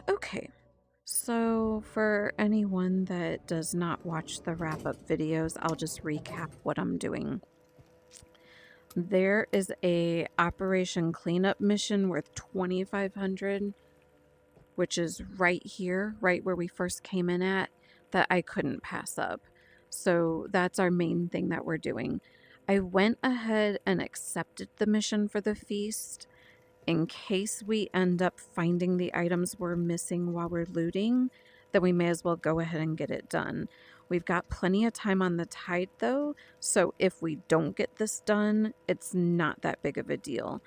Okay, so for anyone that does not watch the wrap-up videos, I'll just recap what I'm doing. There is a operation cleanup mission worth 2,500, which is right here, right where we first came in at, that I couldn't pass up. So that's our main thing that we're doing. I went ahead and accepted the mission for the feast in case we end up finding the items we're missing while we're looting, then we may as well go ahead and get it done. We've got plenty of time on the tide though, so if we don't get this done, it's not that big of a deal.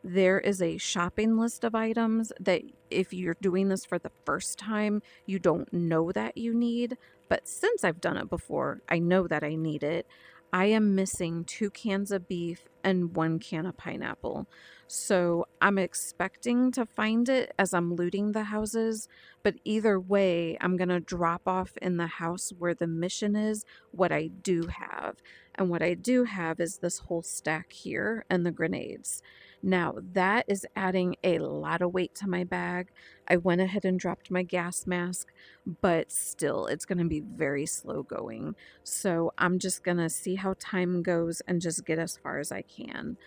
There is a shopping list of items that if you're doing this for the first time, you don't know that you need, but since I've done it before, I know that I need it. I am missing 2 cans of beef and 1 can of pineapple. So I'm expecting to find it as I'm looting the houses, but either way, I'm going to drop off in the house where the mission is what I do have. And what I do have is this whole stack here and the grenades. Now, that is adding a lot of weight to my bag. I went ahead and dropped my gas mask, but still, it's going to be very slow going. So I'm just going to see how time goes and just get as far as I can.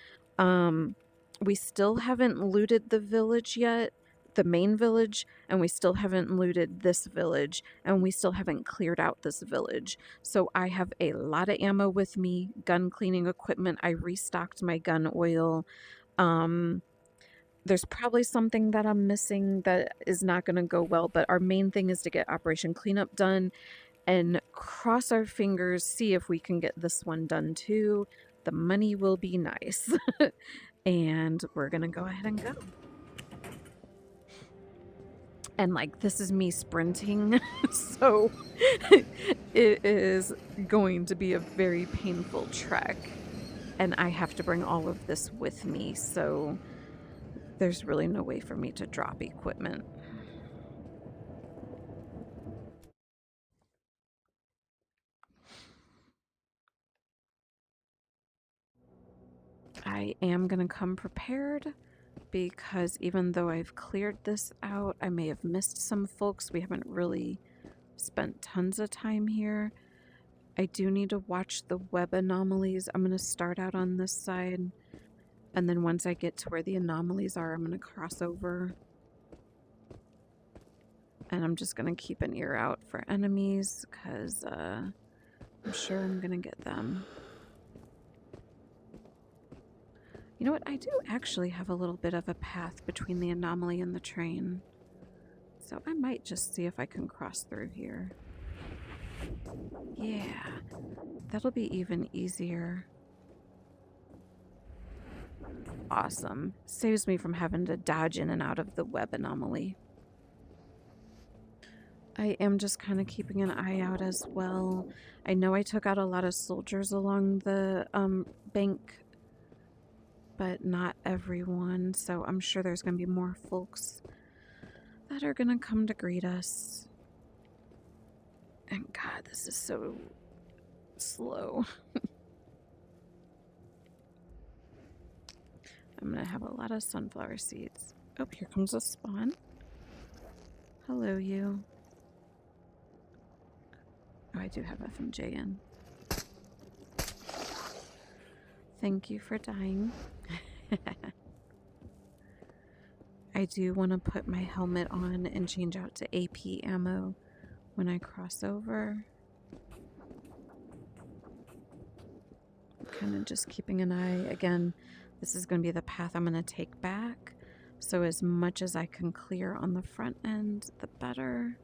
We still haven't looted the village yet, the main village, and we still haven't looted this village, and we still haven't cleared out this village. So I have a lot of ammo with me, gun cleaning equipment. I restocked my gun oil. There's probably something that I'm missing that is not going to go well, but our main thing is to get Operation Cleanup done and cross our fingers, see if we can get this one done too. The money will be nice. And we're going to go ahead and go. And like, this is me sprinting, so it is going to be a very painful trek. And I have to bring all of this with me, so there's really no way for me to drop equipment. I am going to come prepared because even though I've cleared this out, I may have missed some folks. We haven't really spent tons of time here. I do need to watch the web anomalies. I'm going to start out on this side, and then once I get to where the anomalies are, I'm going to cross over. And I'm just going to keep an ear out for enemies because I'm sure I'm going to get them. You know what? I do actually have a little bit of a path between the anomaly and the train. So I might just see if I can cross through here. Yeah, that'll be even easier. Awesome. Saves me from having to dodge in and out of the web anomaly. I am just kind of keeping an eye out as well. I know I took out a lot of soldiers along the bank, but not everyone, so I'm sure there's going to be more folks that are going to come to greet us. And God, this is so slow. I'm going to have a lot of sunflower seeds. Oh, here comes a spawn. Hello, you. Oh, I do have FMJ in. Thank you for dying. I do want to put my helmet on and change out to AP ammo when I cross over. Kind of just keeping an eye. Again, this is going to be the path I'm going to take back. So as much as I can clear on the front end, the better.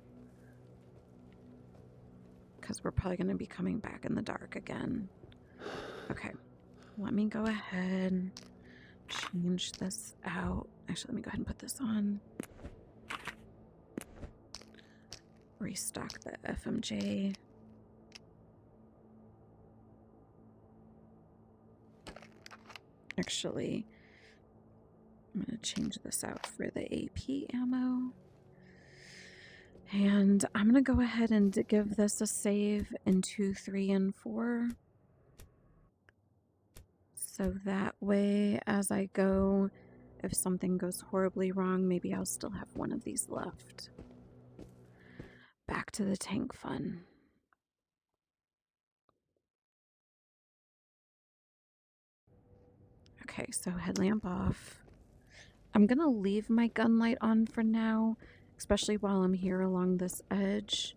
Because we're probably going to be coming back in the dark again. Okay, let me go ahead, change this out. Actually, let me go ahead and put this on. Restock the FMJ. Actually, I'm going to change this out for the AP ammo. And I'm going to go ahead and give this a save in 2, 3, and 4. So that way, as I go, if something goes horribly wrong, maybe I'll still have one of these left. Back to the tank fun. Okay, so headlamp off. I'm gonna leave my gun light on for now, especially while I'm here along this edge.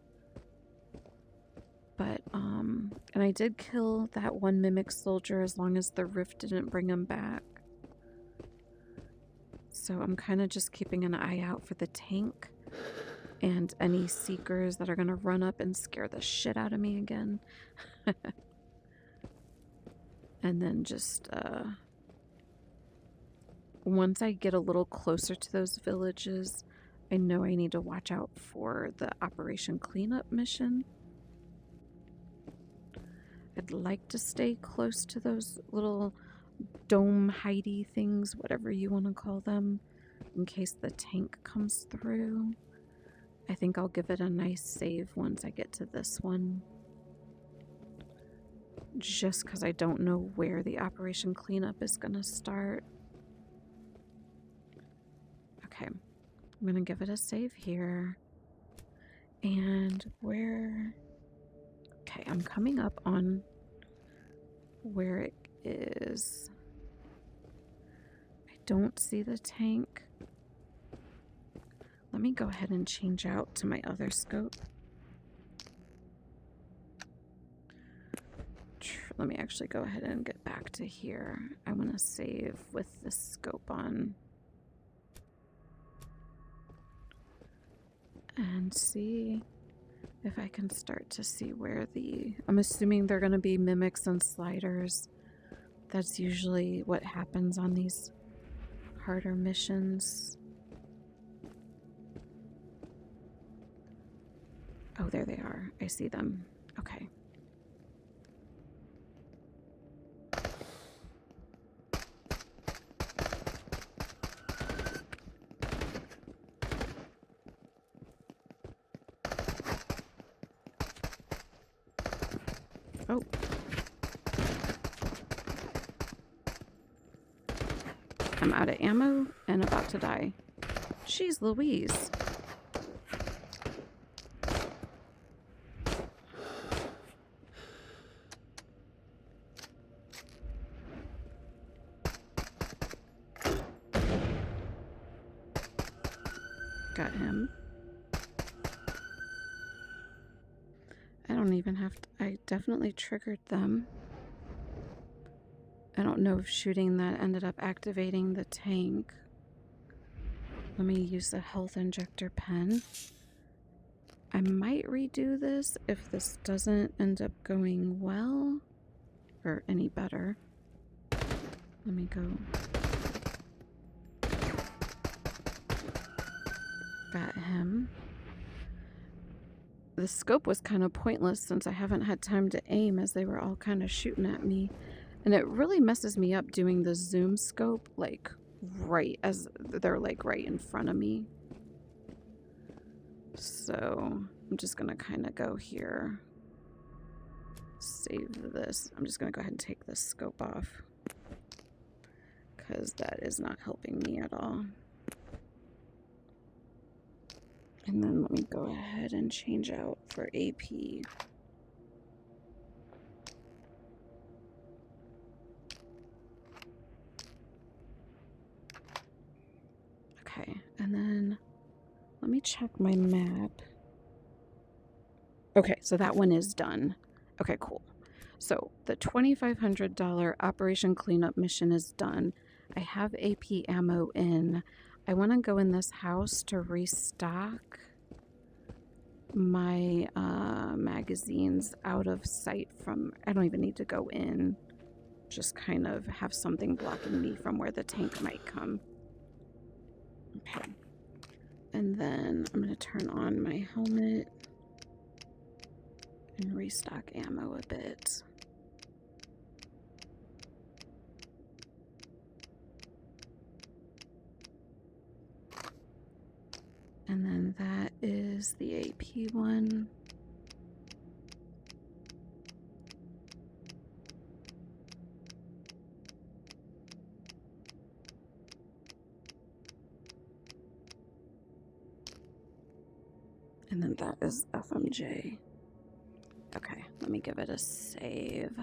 But, and I did kill that one mimic soldier as long as the rift didn't bring him back. So I'm kind of just keeping an eye out for the tank and any seekers that are gonna run up and scare the shit out of me again. And then just, once I get a little closer to those villages, I know I need to watch out for the Operation Cleanup mission. I'd like to stay close to those little dome hidey things, whatever you want to call them, in case the tank comes through. I think I'll give it a nice save once I get to this one. Just because I don't know where the Operation Cleanup is going to start. Okay, I'm going to give it a save here. And where... Okay, I'm coming up on where it is. I don't see the tank. Let me go ahead and change out to my other scope. Let me actually go ahead and get back to here. I want to save with the scope on. And see if I can start to see where the... I'm assuming they're going to be mimics and sliders. That's usually what happens on these harder missions. Oh, there they are. I see them. Okay. Oh. I'm out of ammo and about to die. Jeez Louise. Got him. I don't even have to... I definitely triggered them. I don't know if shooting that ended up activating the tank. Let me use the health injector pen. I might redo this if this doesn't end up going well or any better. Let me go. Got him. The scope was kind of pointless since I haven't had time to aim as they were all kind of shooting at me. And it really messes me up doing the zoom scope like right as they're like right in front of me. So I'm just gonna kind of go here. Save this. I'm just gonna go ahead and take this scope off because that is not helping me at all. And then let me go ahead and change out for AP. Okay, and then let me check my map. Okay, so that one is done. Okay, cool. So the $2,500 Operation Cleanup mission is done. I have AP ammo in. I want to go in this house to restock my magazines out of sight from... I don't even need to go in. Just kind of have something blocking me from where the tank might come. Okay. And then I'm going to turn on my helmet and restock ammo a bit. And then that is the AP one. And then that is FMJ. Okay, let me give it a save.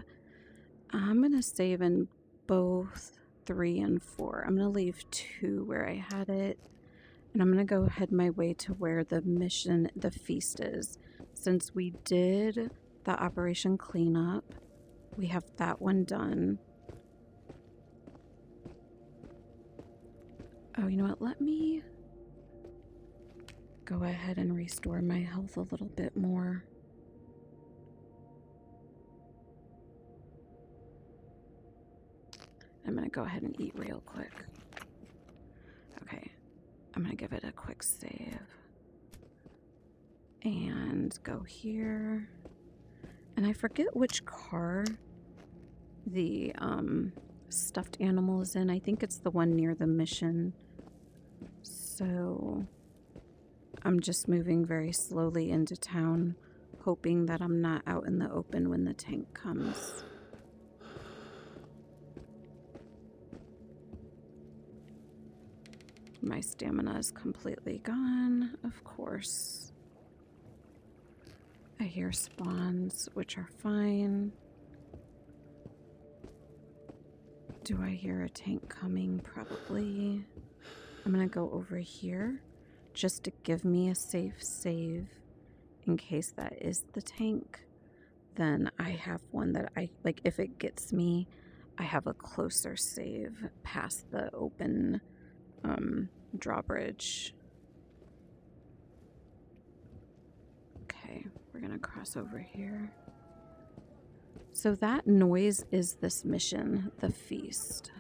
I'm going to save in both 3 and 4. I'm going to leave 2 where I had it. And I'm going to go head my way to where the mission, the feast is. Since we did the Operation Cleanup, we have that one done. Oh, you know what? Let me go ahead and restore my health a little bit more. I'm going to go ahead and eat real quick. Okay. I'm going to give it a quick save. And go here. And I forget which car the stuffed animal is in. I think it's the one near the mission. So I'm just moving very slowly into town, hoping that I'm not out in the open when the tank comes. My stamina is completely gone, of course. I hear spawns, which are fine. Do I hear a tank coming? Probably. I'm gonna go over here just to give me a safe save in case that is the tank. Then I have one that I, like, if it gets me, I have a closer save past the open drawbridge. Okay, we're gonna cross over here. So that noise is this mission, the feast.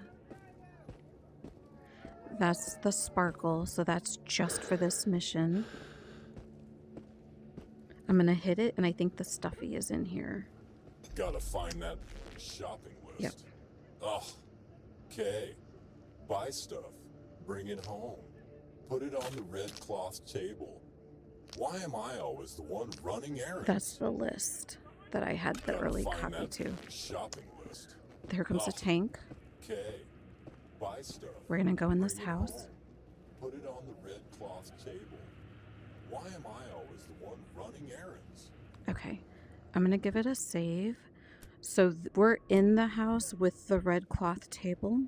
That's the sparkle, so that's just for this mission. I'm gonna hit it, and I think the stuffy is in here. Gotta find that shopping list. Yep. Ugh. Okay. Buy stuff. Bring it home. Put it on the red cloth table. Why am I always the one running errands? That's the list that I had the early copy to. Shopping list. There comes a tank. Okay. Buy stuff. We're gonna go in this house. Put it on the red cloth table. Why am I always the one running errands? Okay. I'm gonna give it a save. So we're in the house with the red cloth table.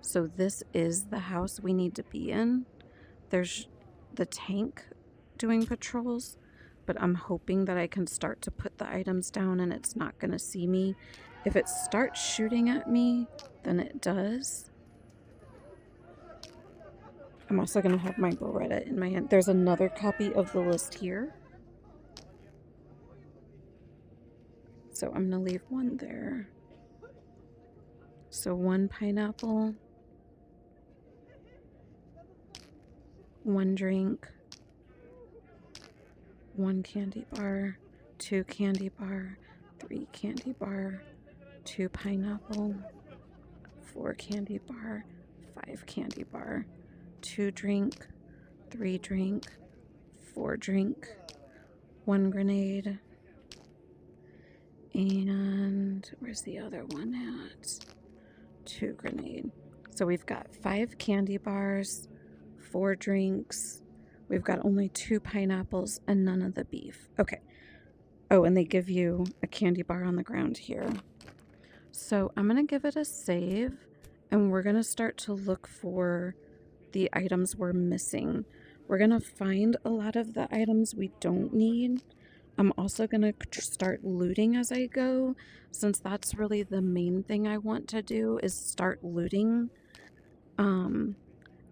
So this is the house we need to be in. There's the tank doing patrols, but I'm hoping that I can start to put the items down and it's not gonna see me. If it starts shooting at me, then it does. I'm also gonna have my Beretta in my hand. There's another copy of the list here. So I'm gonna leave one there. So 1 pineapple, 1 drink, 1 candy bar, 2 candy bar, 3 candy bar, 2 pineapple, 4 candy bar, 5 candy bar, 2 drink, 3 drink, 4 drink, 1 grenade, and where's the other one at? 2 grenade. So we've got 5 candy bars, 4 drinks. We've got only 2 pineapples and none of the beef. Okay. Oh, and they give you a candy bar on the ground here. So I'm going to give it a save, and we're going to start to look for the items we're missing. We're going to find a lot of the items we don't need. I'm also going to start looting as I go, since that's really the main thing I want to do is start looting.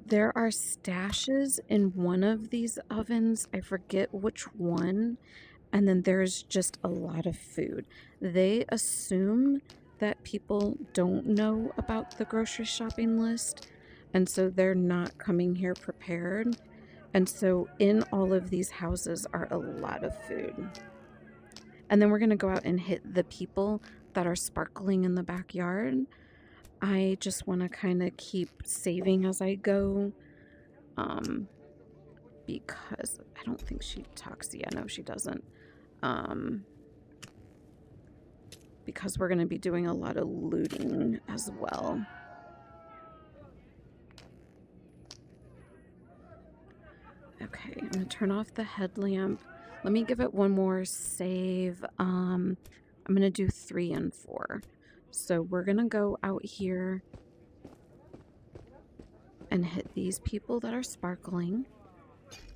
There are stashes in one of these ovens. I forget which one. And then there's just a lot of food. They assume that people don't know about the grocery shopping list, and so they're not coming here prepared. And so in all of these houses are a lot of food. And then we're going to go out and hit the people that are sparkling in the backyard. I just want to kind of keep saving as I go. Because I don't think she talks. Yeah, no, she doesn't. Because we're going to be doing a lot of looting as well. Okay, I'm gonna turn off the headlamp. Let me give it one more save. I'm gonna do 3 and 4. So we're gonna go out here and hit these people that are sparkling.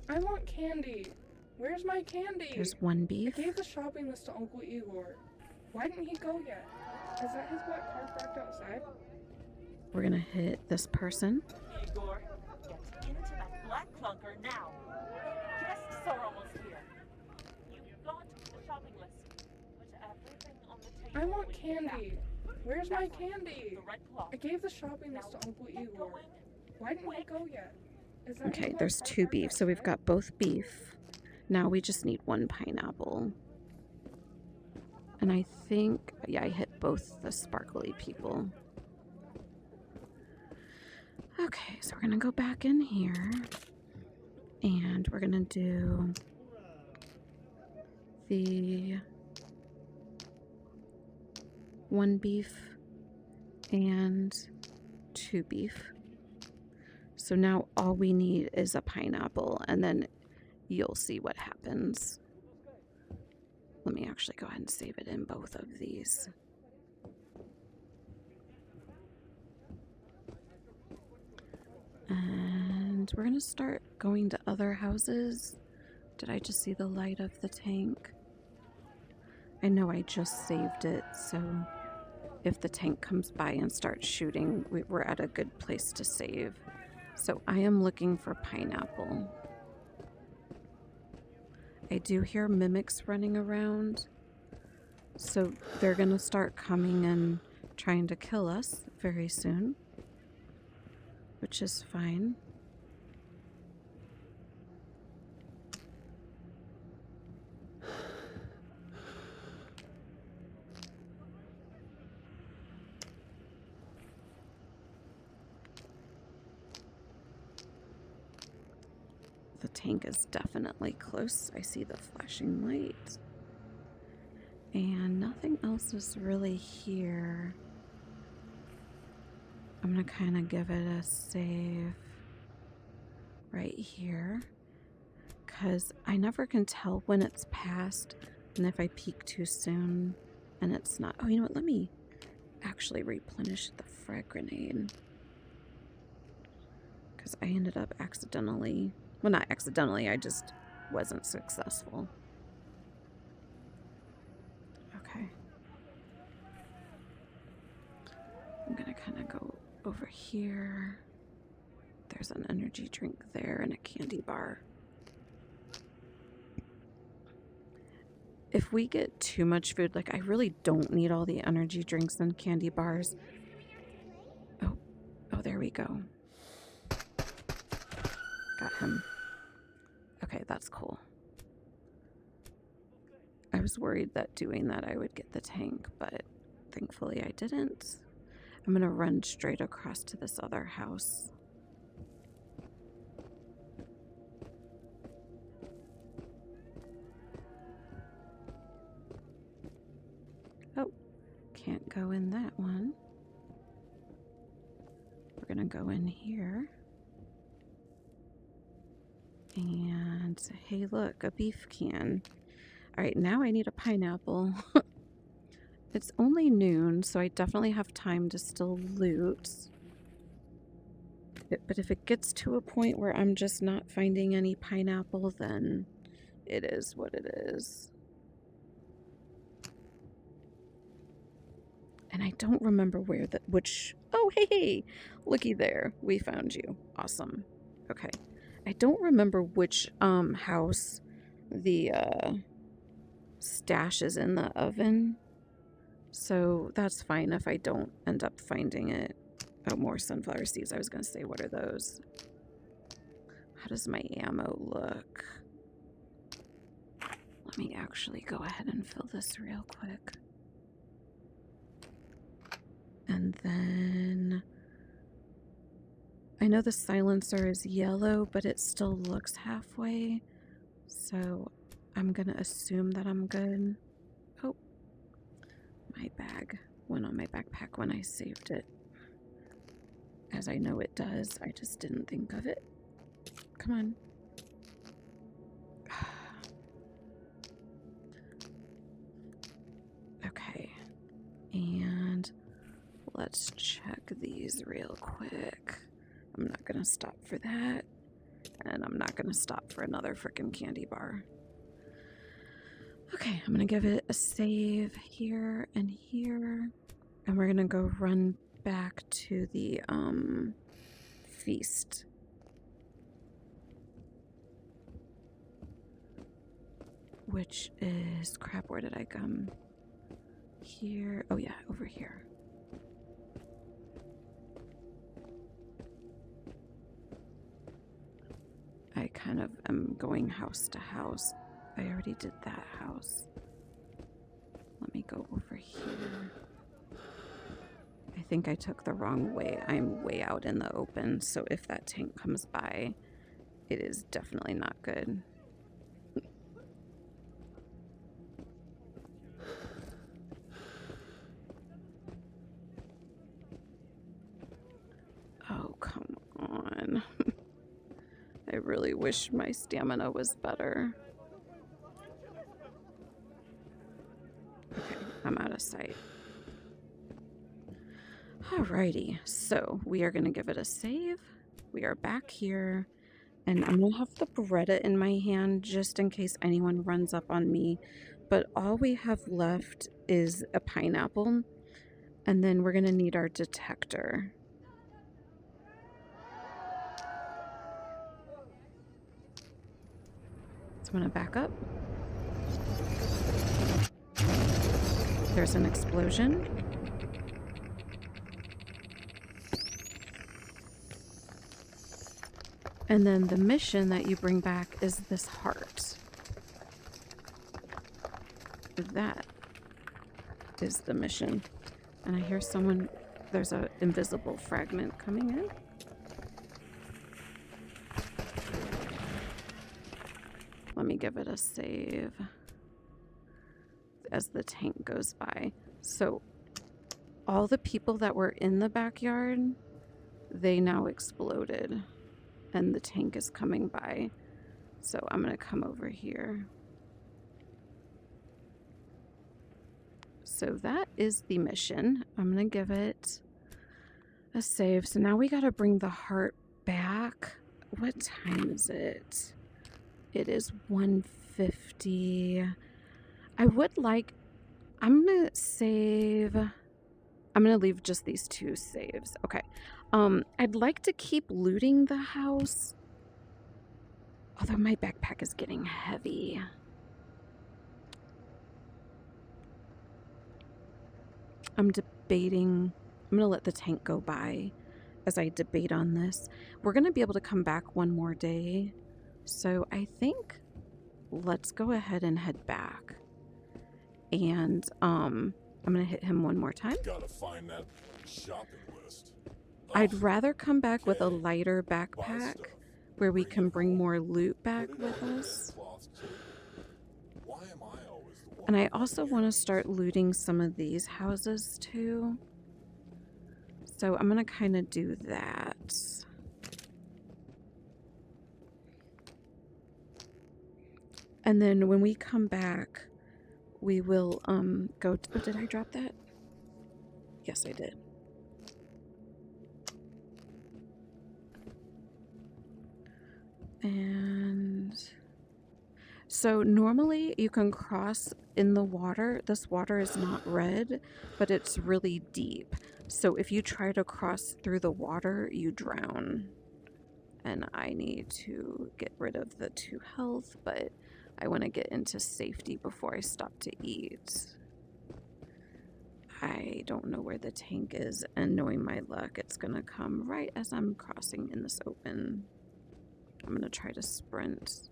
I want candy. Where's my candy? There's one I beef. gave the shopping list to Uncle Igor. Why didn't he go yet? Is that his black car parked outside? We're gonna hit this person. Igor, get into that black clunker now. Guests are almost here. You've got the shopping list. Put everything on the table. I want candy. Where's my candy? The red cloth. I gave the shopping list to Uncle Igor. Why didn't he go yet? Is that Okay, his there's black car 2 parked beef, so we've outside? got both beef. Now we just need 1 pineapple. And I think, yeah, I hit both the sparkly people. Okay, so we're gonna go back in here and we're gonna do the 1 beef and 2 beef. So now all we need is a pineapple, and then you'll see what happens. Let me actually go ahead and save it in both of these. And we're gonna start going to other houses. Did I just see the light of the tank? I know I just saved it, so if the tank comes by and starts shooting, we're at a good place to save. So I am looking for pineapple. I do hear mimics running around, so they're gonna start coming and trying to kill us very soon, which is fine. The tank is definitely close. I see the flashing light. And nothing else is really here. I'm gonna kind of give it a save right here, because I never can tell when it's past and if I peek too soon and it's not. Oh, you know what? Let me actually replenish the frag grenade, because I ended up accidentally, well, not accidentally, I just wasn't successful. Okay. I'm gonna kind of go over here. There's an energy drink there and a candy bar. If we get too much food, like I really don't need all the energy drinks and candy bars. Oh, there we go. Got him. Okay, that's cool. I was worried that doing that I would get the tank, but thankfully I didn't. I'm gonna run straight across to this other house. Oh, can't go in that one. We're gonna go in here. And hey, look, a beef can. All right, now I need a pineapple. It's only noon, so I definitely have time to still loot. But if it gets to a point where I'm just not finding any pineapple, then it is what it is. And I don't remember where oh, hey, looky there. We found you. Awesome. Okay. I don't remember which house the stash is in the oven. So that's fine if I don't end up finding it. Oh, more sunflower seeds. I was going to say, what are those? How does my ammo look? Let me actually go ahead and fill this real quick. And then I know the silencer is yellow, but it still looks halfway. So I'm going to assume that I'm good. Oh, my bag went on my backpack when I saved it. As I know it does, I just didn't think of it. Come on. let's check these real quick. I'm not gonna stop for that. And I'm not gonna stop for another freaking candy bar. Okay, I'm gonna give it a save here and here. And we're gonna go run back to the feast. Which is, crap, where did I come? Here, oh yeah, over here. I kind of am going house to house. I already did that house. Let me go over here. I think I took the wrong way. I'm way out in the open, so if that tank comes by, it is definitely not good. Oh, come on. I really wish my stamina was better. Okay, I'm out of sight. Alrighty, so we are going to give it a save. We are back here, and I'm going to have the Beretta in my hand just in case anyone runs up on me. But all we have left is a pineapple, and then we're going to need our detector. So I'm going to back up. There's an explosion. And then the mission that you bring back is this heart. That is the mission. And I hear someone, there's an invisible fragment coming in. Let me give it a save as the tank goes by. So all the people that were in the backyard, they now exploded. And the tank is coming by. So I'm going to come over here. So that is the mission. I'm going to give it a save. So now we got to bring the heart back. What time is it? It is 1:50. I would like... I'm going to save... I'm going to leave just these 2 saves. Okay. I'd like to keep looting the house. Although my backpack is getting heavy. I'm debating. I'm going to let the tank go by as I debate on this. We're going to be able to come back one more day. So I think let's go ahead and head back. And I'm going to hit him one more time. Gotta find that shopping list. I'd rather come back with a lighter backpack where we can bring more loot back with us. And I also want to start looting some of these houses too. So I'm going to kind of do that. And then when we come back, we will go to... Oh, did I drop that? Yes, I did. And so normally you can cross in the water. This water is not red, but it's really deep. So if you try to cross through the water, you drown. And I need to get rid of the 2 health, but I want to get into safety before I stop to eat. I don't know where the tank is, and knowing my luck, it's going to come right as I'm crossing in this open. I'm going to try to sprint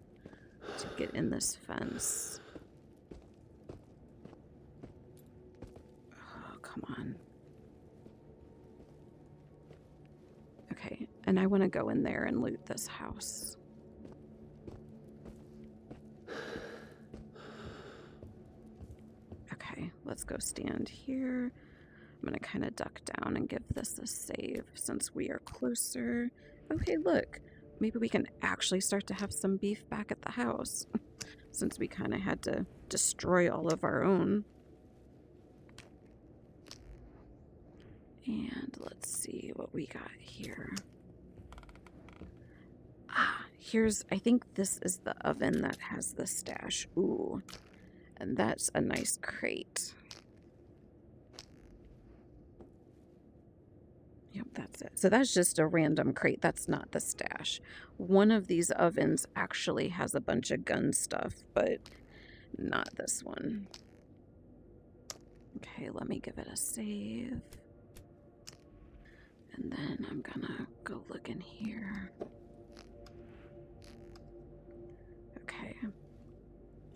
to get in this fence. Oh, come on. Okay, and I want to go in there and loot this house. Okay, let's go stand here. I'm going to kind of duck down and give this a save since we are closer. Okay, look. Maybe we can actually start to have some beef back at the house since we kind of had to destroy all of our own. And let's see what we got here. Ah, I think this is the oven that has the stash. Ooh, and that's a nice crate. Yep, that's it. So that's just a random crate. That's not the stash. One of these ovens actually has a bunch of gun stuff, but not this one. Okay, let me give it a save. And then I'm gonna go look in here. Okay.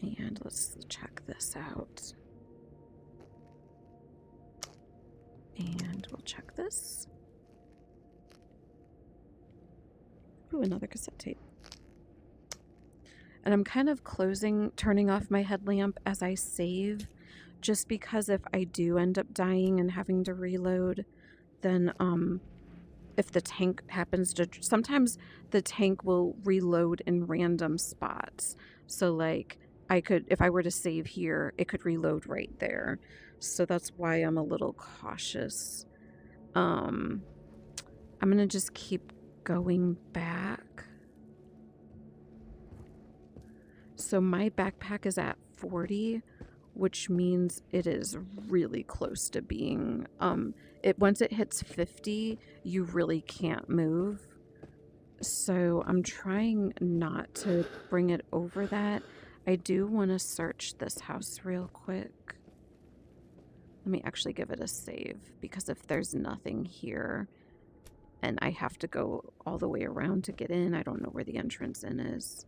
And let's check this out. And we'll check this. Ooh, another cassette tape. And I'm kind of turning off my headlamp as I save, just because if I do end up dying and having to reload, then if the tank happens to, sometimes the tank will reload in random spots. So like if I were to save here, it could reload right there. So that's why I'm a little cautious. I'm gonna just keep going back. So my backpack is at 40, which means it is really close to being, once it hits 50, you really can't move. So I'm trying not to bring it over that. I do want to search this house real quick. Let me actually give it a save, because if there's nothing here and I have to go all the way around to get in, I don't know where the entrance in is.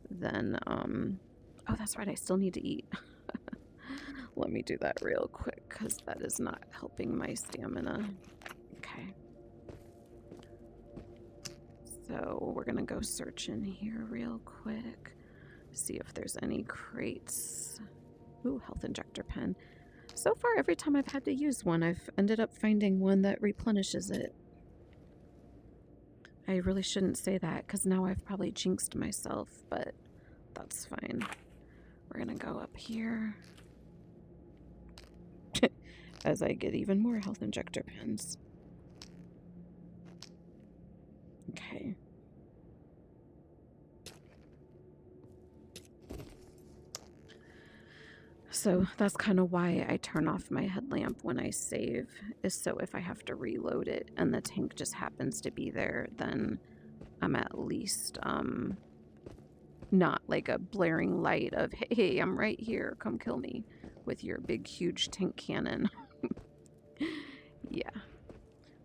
Then, oh, that's right, I still need to eat. Let me do that real quick, because that is not helping my stamina. Okay. So we're gonna go search in here real quick, see if there's any crates. Ooh, health injector pen. So far, every time I've had to use one, I've ended up finding one that replenishes it. I really shouldn't say that, because now I've probably jinxed myself, but that's fine. We're gonna go up here as I get even more health injector pens. Okay. So that's kind of why I turn off my headlamp when I save, is so if I have to reload it and the tank just happens to be there, then I'm at least not like a blaring light of, hey, I'm right here, come kill me with your big huge tank cannon. Yeah.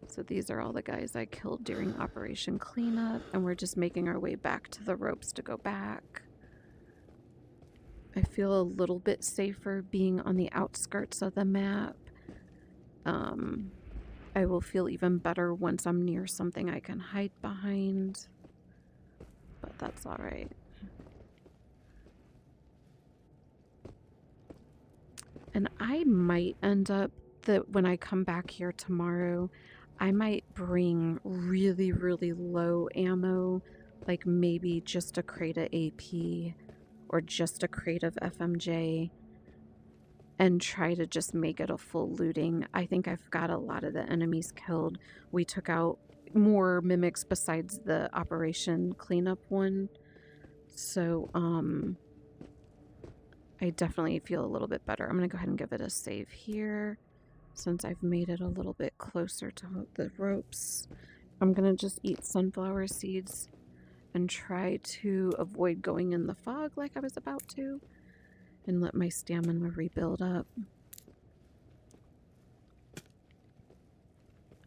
So these are all the guys I killed during Operation Cleanup, and we're just making our way back to the ropes to go back. I feel a little bit safer being on the outskirts of the map. I will feel even better once I'm near something I can hide behind, but that's all right. And I might end up, when I come back here tomorrow, I might bring really, really low ammo, like maybe just a crate of AP or just a crate of FMJ, and try to just make it a full looting. I think I've got a lot of the enemies killed. We took out more mimics besides the Operation Cleanup one. So, I definitely feel a little bit better. I'm going to go ahead and give it a save here, since I've made it a little bit closer to the ropes. I'm going to just eat sunflower seeds and try to avoid going in the fog like I was about to, and let my stamina rebuild up.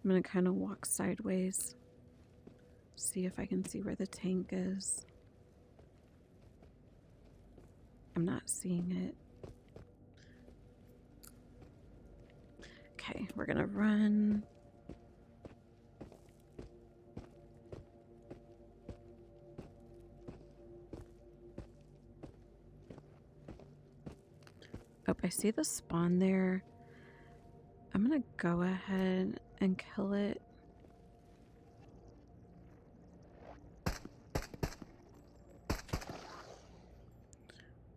I'm going to kind of walk sideways, see if I can see where the tank is. I'm not seeing it. Okay, we're going to run. Oh, I see the spawn there. I'm gonna go ahead and kill it.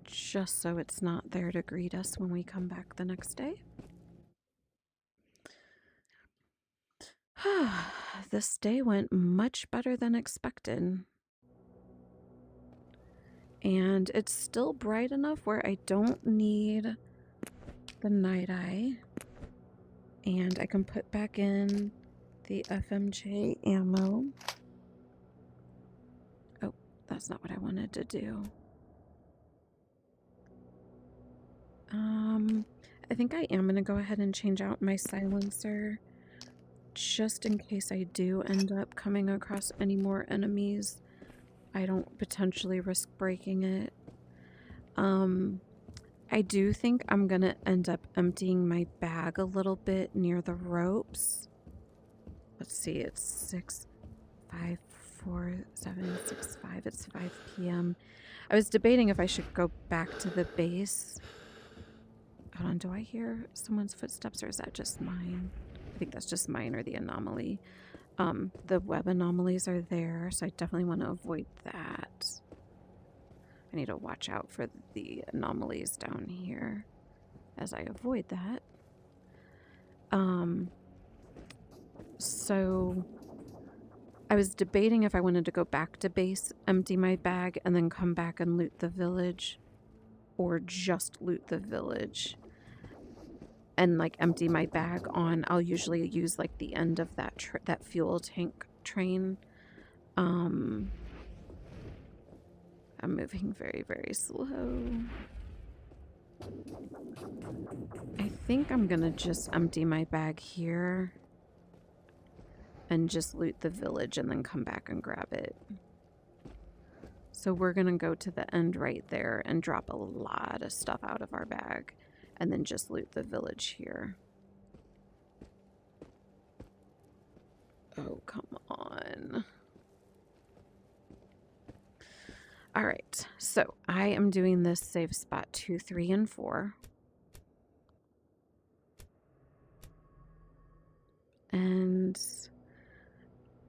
Just so it's not there to greet us when we come back the next day. this day went much better than expected. And it's still bright enough where I don't need the night eye. And I can put back in the FMJ ammo. Oh, that's not what I wanted to do. I think I am going to go ahead and change out my silencer just in case I do end up coming across any more enemies. I don't potentially risk breaking it. I do think I'm going to end up emptying my bag a little bit near the ropes. Let's see, it's 6, 5, 4, 7, 6, 5. It's 5 p.m. I was debating if I should go back to the base. Hold on, do I hear someone's footsteps or is that just mine? I think that's just mine or the anomaly. The web anomalies are there, so I definitely want to avoid that. I need to watch out for the anomalies down here as I avoid that. So I was debating if I wanted to go back to base, empty my bag, and then come back and loot the village, or just loot the village and like empty my bag on. I'll usually use like the end of that fuel tank train. I'm moving very, very slow. I think I'm gonna just empty my bag here and just loot the village and then come back and grab it. So we're gonna go to the end right there and drop a lot of stuff out of our bag and then just loot the village here. Oh, come on. All right, so I am doing this save spot 2, 3, and 4. And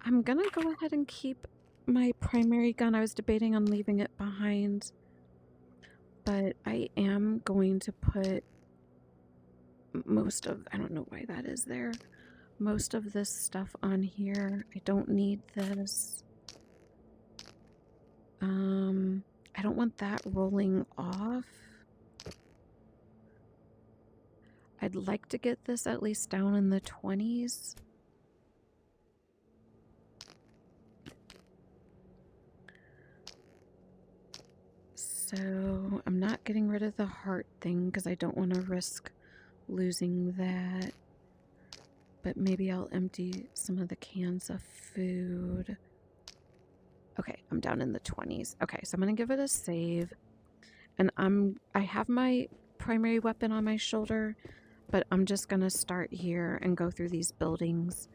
I'm gonna go ahead and keep my primary gun. I was debating on leaving it behind, but I am going to put most of, I don't know why that is there, most of this stuff on here. I don't need this. I don't want that rolling off. I'd like to get this at least down in the 20s. So I'm not getting rid of the heart thing because I don't want to risk losing that. But maybe I'll empty some of the cans of food. Okay, I'm down in the 20s. Okay, so I'm going to give it a save. And I have my primary weapon on my shoulder, but I'm just going to start here and go through these buildings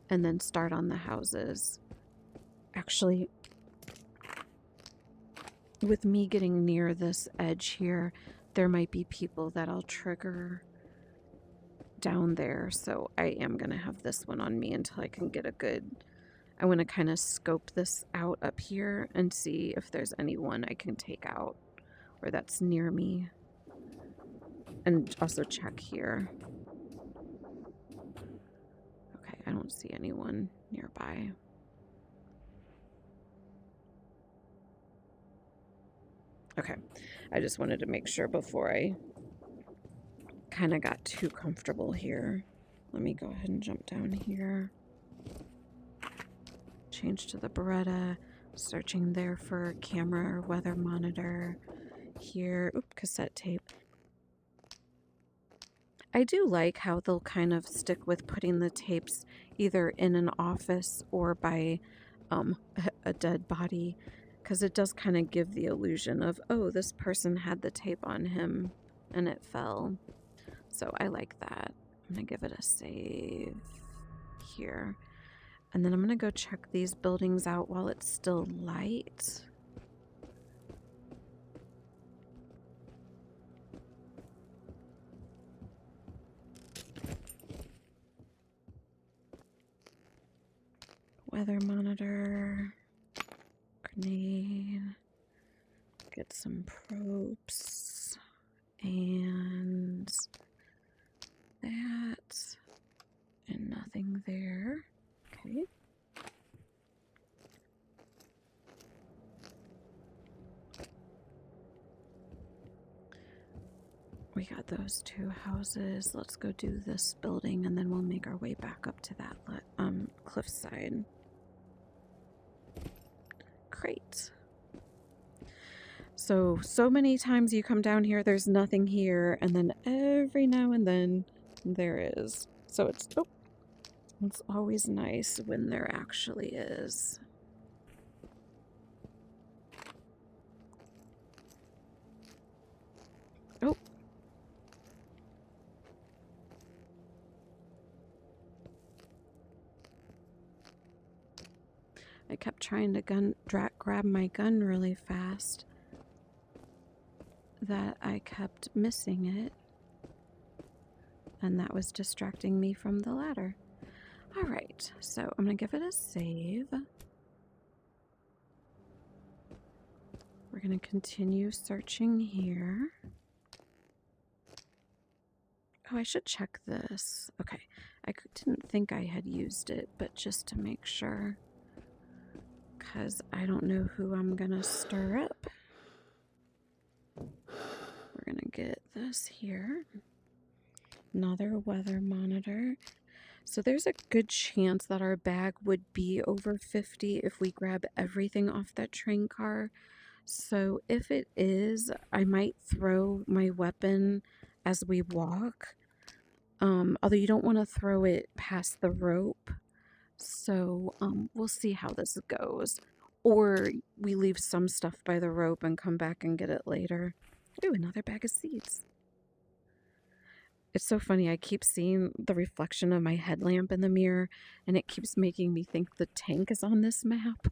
and then start on the houses. Actually, with me getting near this edge here, there might be people that I'll trigger down there. So I am going to have this one on me until I can get a good... I want to kind of scope this out up here and see if there's anyone I can take out or that's near me. And also check here. Okay, I don't see anyone nearby. Okay, I just wanted to make sure before I kind of got too comfortable here. Let me go ahead and jump down here. Change to the Beretta. Searching there for camera or weather monitor. Here, oop, cassette tape. I do like how they'll kind of stick with putting the tapes either in an office or by a dead body, because it does kind of give the illusion of, oh, this person had the tape on him and it fell. So I like that. I'm going to give it a save here. And then I'm going to go check these buildings out while it's still light. Weather monitor, grenade, get some probes, and that, and nothing there. Okay. We got those 2 houses. Let's go do this building and then we'll make our way back up to that cliffside. Great. So many times you come down here, there's nothing here, and then every now and then there is. So it's always nice when there actually is. Oh. I kept trying to grab my gun really fast that I kept missing it, and that was distracting me from the ladder. Alright, so I'm gonna give it a save. We're gonna continue searching here. Oh, I should check this. Okay, I didn't think I had used it, but just to make sure, because I don't know who I'm gonna stir up. We're gonna get this here. Another weather monitor. So there's a good chance that our bag would be over 50 if we grab everything off that train car. So if it is, I might throw my weapon as we walk. Although you don't want to throw it past the rope. So we'll see how this goes. Or we leave some stuff by the rope and come back and get it later. Ooh, another bag of seeds. It's so funny, I keep seeing the reflection of my headlamp in the mirror, and it keeps making me think the tank is on this map.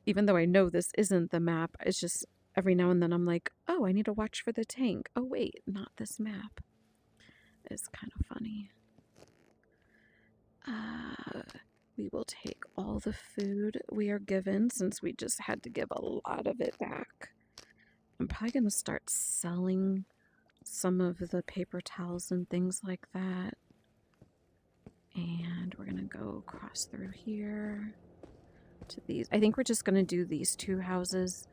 Even though I know this isn't the map, it's just every now and then I'm like, oh, I need to watch for the tank. Oh, wait, not this map. It's kind of funny. We will take all the food we are given since we just had to give a lot of it back. I'm probably going to start selling some of the paper towels and things like that. And we're going to go across through here to these. I think we're just going to do these 2 houses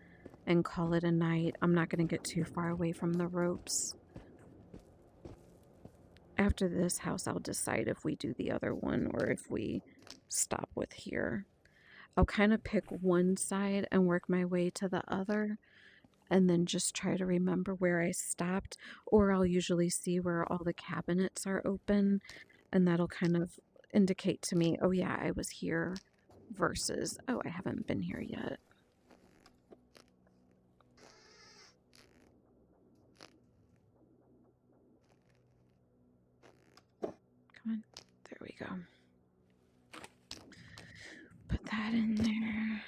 and call it a night. I'm not going to get too far away from the ropes. After this house, I'll decide if we do the other one or if we stop with here. I'll kind of pick one side and work my way to the other, and then just try to remember where I stopped, or I'll usually see where all the cabinets are open, and that'll kind of indicate to me, oh yeah, I was here, versus, oh, I haven't been here yet. Come on, there we go. Put that in there,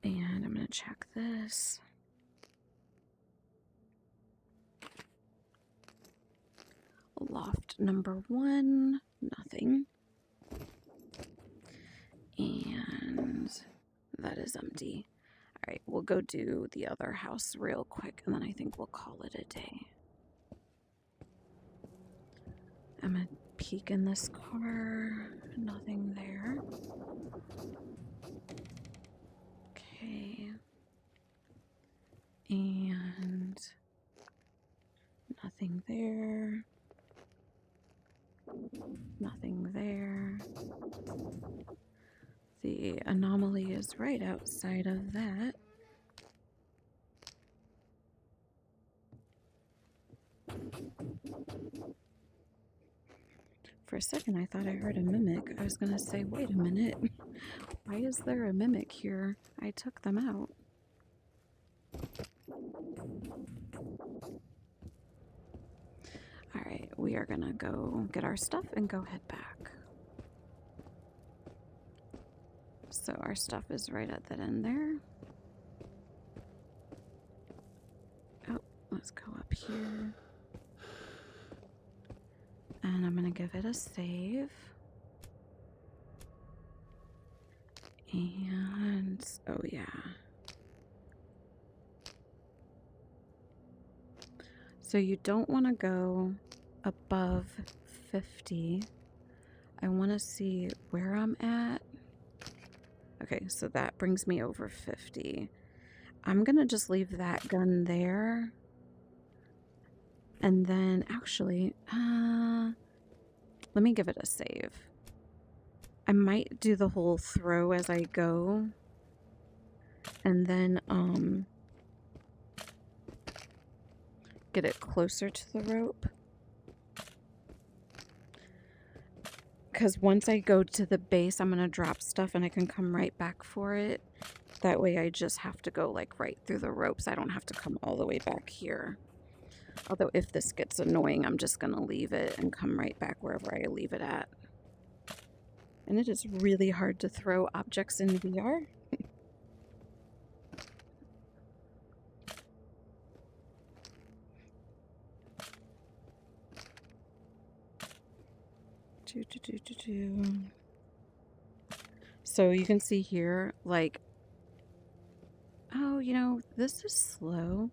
and I'm gonna check this. Loft number 1, nothing. And that is empty. Alright, we'll go do the other house real quick, and then I think we'll call it a day. I'm gonna peek in this car. Nothing there. Okay. And nothing there. Nothing there. The anomaly is right outside of that. For a second, I thought I heard a mimic. I was gonna say, wait a minute. Why is there a mimic here? I took them out. Alright, we are gonna go get our stuff and go head back. So our stuff is right at that end there. Oh, let's go up here. And I'm gonna give it a save. And, oh yeah. So you don't want to go above 50. I want to see where I'm at. Okay, so that brings me over 50. I'm going to just leave that gun there. And then actually, let me give it a save. I might do the whole throw as I go. And then, get it closer to the rope. Because once I go to the base, I'm going to drop stuff and I can come right back for it. That way I just have to go like right through the ropes. I don't have to come all the way back here. Although if this gets annoying, I'm just going to leave it and come right back wherever I leave it at. And it is really hard to throw objects in VR. So you can see here, like, oh, you know, this is slow.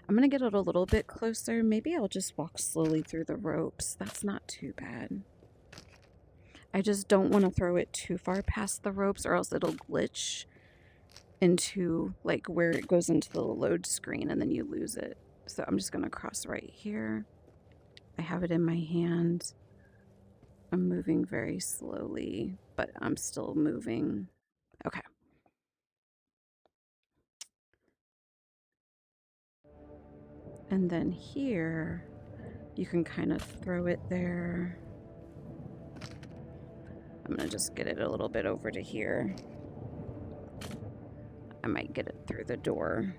I'm going to get it a little bit closer. Maybe I'll just walk slowly through the ropes. That's not too bad. I just don't want to throw it too far past the ropes or else it'll glitch into, like, where it goes into the load screen and then you lose it. So I'm just going to cross right here. I have it in my hand. I'm moving very slowly, but I'm still moving. Okay. And then here, you can kind of throw it there. I'm going to just get it a little bit over to here. I might get it through the door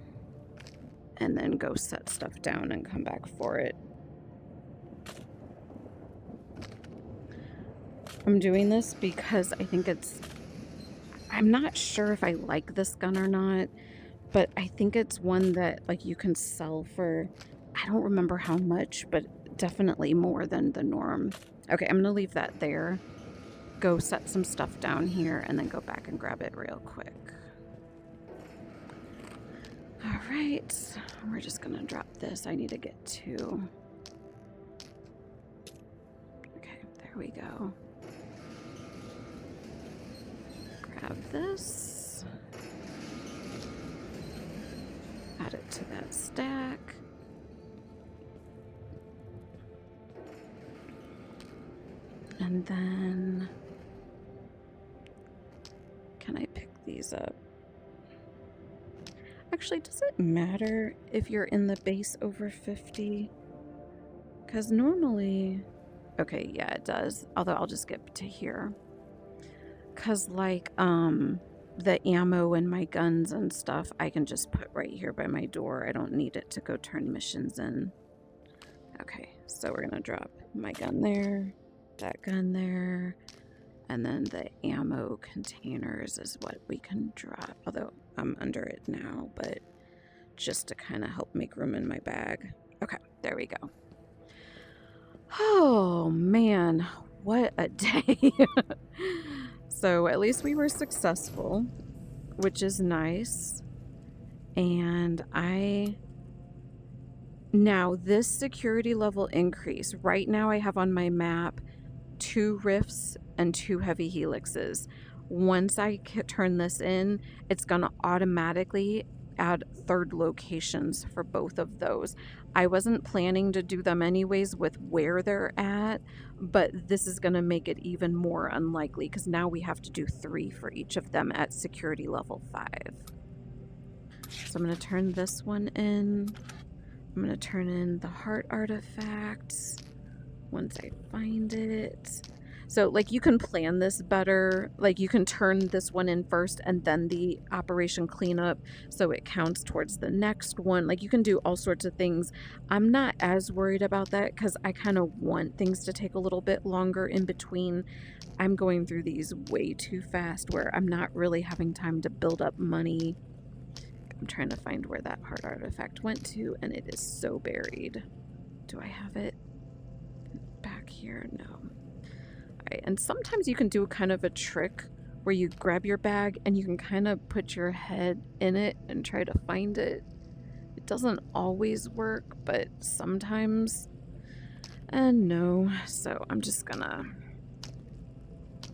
and then go set stuff down and come back for it. I'm doing this because I think I'm not sure if I like this gun or not, but I think it's one that like you can sell for, I don't remember how much, but definitely more than the norm. Okay, I'm gonna leave that there. Go set some stuff down here and then go back and grab it real quick. All right, we're just gonna drop this. I need to get to. Okay, there we go. Grab this. Add it to that stack. And then, can I pick these up? Actually, does it matter if you're in the base over 50? Because normally, okay, yeah, it does. Although I'll just get to here. Because like, the ammo and my guns and stuff, I can just put right here by my door. I don't need it to go turn missions in. Okay, so we're gonna drop my gun there, that gun there, and then the ammo containers is what we can drop. Although I'm under it now, but just to kind of help make room in my bag. Okay, there we go. Oh man, what a day. So at least we were successful, which is nice. And now this security level increase, right now I have on my map 2 rifts and 2 heavy helixes. Once I turn this in, it's gonna automatically add 3rd locations for both of those. I wasn't planning to do them anyways with where they're at, but this is gonna make it even more unlikely because now we have to do 3 for each of them at security level 5. So I'm gonna turn this one in. I'm gonna turn in the heart artifacts once I find it. So like you can plan this better, like you can turn this one in first and then the operation cleanup so it counts towards the next one. Like you can do all sorts of things. I'm not as worried about that because I kind of want things to take a little bit longer in between. I'm going through these way too fast where I'm not really having time to build up money. I'm trying to find where that heart artifact went to and it is so buried. Do I have it back here? No. Right. And sometimes you can do kind of a trick where you grab your bag and you can kind of put your head in it and try to find it. It doesn't always work, but sometimes. And no, so I'm just gonna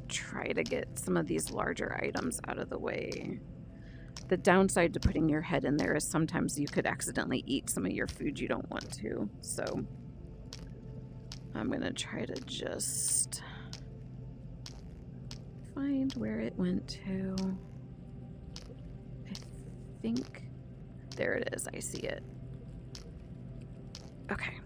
try to get some of these larger items out of the way. The downside to putting your head in there is sometimes you could accidentally eat some of your food you don't want to. So I'm going to try to just find where it went to. I think there it is. I see it. Okay.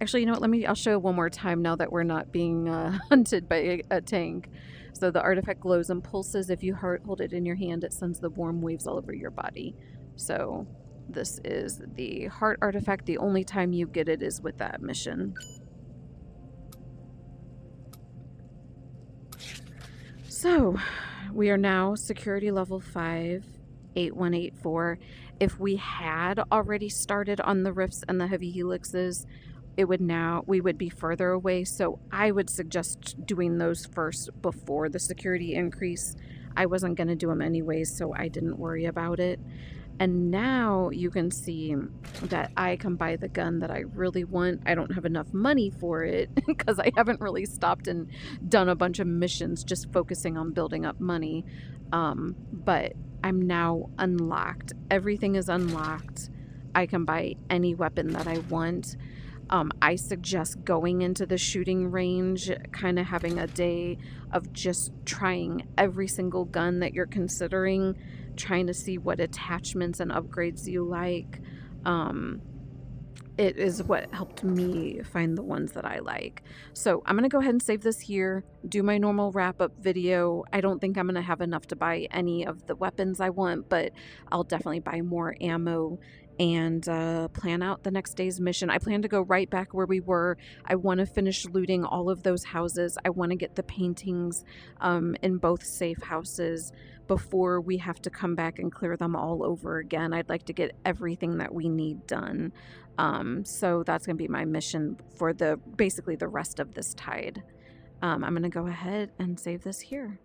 Actually, you know what? I'll show one more time now that we're not being hunted by a tank. So the artifact glows and pulses. If you hold it in your hand, it sends the warm waves all over your body. So this is the heart artifact. The only time you get it is with that mission. So we are now security level 5, 8184. If we had already started on the rifts and the heavy helixes, we would be further away. So I would suggest doing those first before the security increase. I wasn't going to do them anyways, so I didn't worry about it. And now you can see that I can buy the gun that I really want. I don't have enough money for it because I haven't really stopped and done a bunch of missions just focusing on building up money. But I'm now unlocked. Everything is unlocked. I can buy any weapon that I want. I suggest going into the shooting range, kind of having a day of just trying every single gun that you're considering, trying to see what attachments and upgrades you like. It is what helped me find the ones that I like. So I'm going to go ahead and save this here, do my normal wrap-up video. I don't think I'm going to have enough to buy any of the weapons I want, but I'll definitely buy more ammo and plan out the next day's mission. I plan to go right back where we were. I want to finish looting all of those houses. I want to get the paintings in both safe houses before we have to come back and clear them all over again. I'd like to get everything that we need done. So that's going to be my mission for basically the rest of this tide. I'm going to go ahead and save this here.